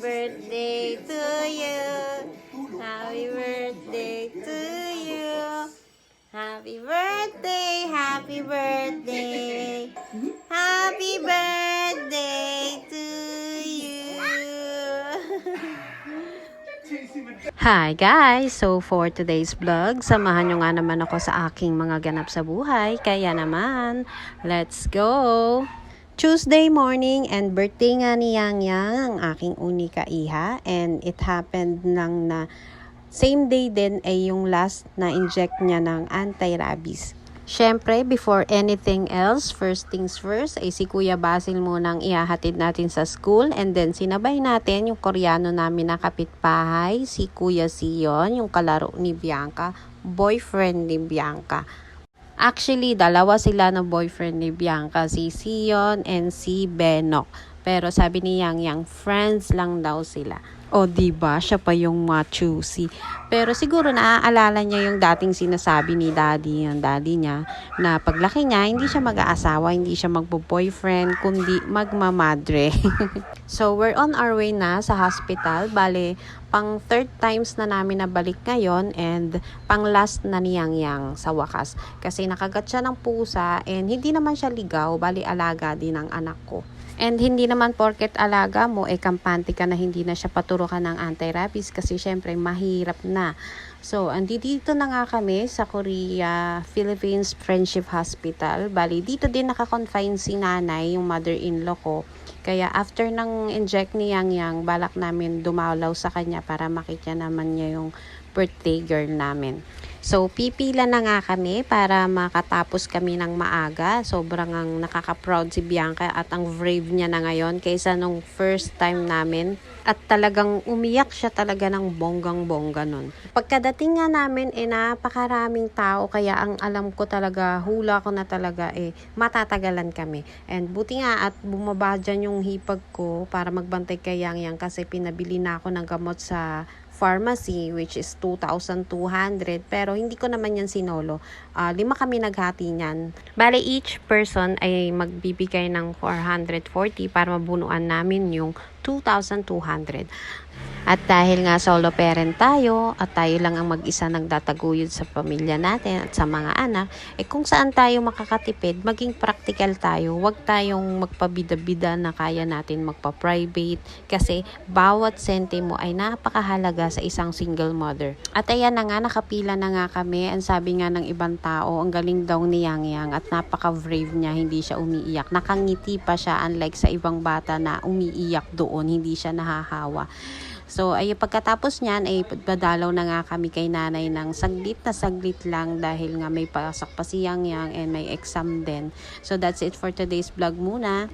birthday to you. Happy birthday to you. Happy birthday, happy birthday. Happy birthday to you. Hi guys! So for today's vlog, samahan nyo nga naman ako sa aking mga ganap sa buhay. Kaya naman, let's go! Tuesday morning and birthday nga ni Yang Yang, ang aking unika iha. And it happened nang na same day din ay yung last na inject niya ng anti-rabies. Syempre, before anything else, first things first, ay si Kuya Basil munang ihahatid natin sa school. And then, sinabay natin yung Koreano namin na kapitbahay, si Kuya Sion, yung kalaro ni Bianca, boyfriend ni Bianca. Actually, dalawa sila na boyfriend ni Bianca, si Sion and si Benok. Pero sabi ni Yang Yang, friends lang daw sila. O diba, siya pa yung choosy. Pero siguro naaalala niya yung dating sinasabi ni daddy, yung daddy niya, na paglaki niya, hindi siya mag-aasawa, hindi siya magbo-boyfriend, kundi magmamadre. So, we're on our way na sa hospital. Bale, pang third times na namin nabalik ngayon and pang last na ni Yang Yang sa wakas. Kasi nakagat siya ng pusa and hindi naman siya ligaw, bali alaga din ng anak ko. And hindi naman porket alaga mo, kampante ka na hindi na siya paturukan ng anti-rabies kasi syempre mahirap na. So, andito na nga kami sa Korea Philippines Friendship Hospital. Bali, dito din nakakonfine si nanay, yung mother-in-law ko. Kaya after ng inject ni Yang Yang, balak namin dumalaw sa kanya para makita naman niya yung birthday girl namin. So, pipila na nga kami para makatapos kami ng maaga. Sobrang ang nakaka-proud si Bianca at ang brave niya na ngayon kaysa nung first time namin. At talagang umiyak siya talaga ng bonggang-bongga nun. Pagkadating nga namin, napakaraming tao. Kaya ang alam ko talaga, hula ko na talaga, matatagalan kami. And buti nga at bumaba dyan yung hipag ko para magbantay kay Yang Yang kasi pinabili na ako ng gamot sa pharmacy which is 2,200 pero hindi ko naman yan sinolo. 5 kami naghati niyan. Bale, each person ay magbibigay ng 440 para mabunuan namin yung 2,200. At dahil nga solo parent tayo at tayo lang ang mag-isa nagtataguyod sa pamilya natin at sa mga anak, kung saan tayo makakatipid, maging practical tayo. Huwag tayong magpabida-bida na kaya natin magpa-private kasi bawat sentimo ay napakahalaga sa isang single mother. At ayan na nga, nakapila na nga kami. Ang sabi nga ng ibang tao, ang galing daw ni Yang Yang at napaka-brave niya, hindi siya umiiyak. Nakangiti pa siya unlike sa ibang bata na umiiyak doon, hindi siya nahahawa. So, ay pagkatapos niyan, badalaw na nga kami kay nanay ng saglit na saglit lang dahil nga may pasok pa si Yang Yang and may exam din. So, that's it for today's vlog muna.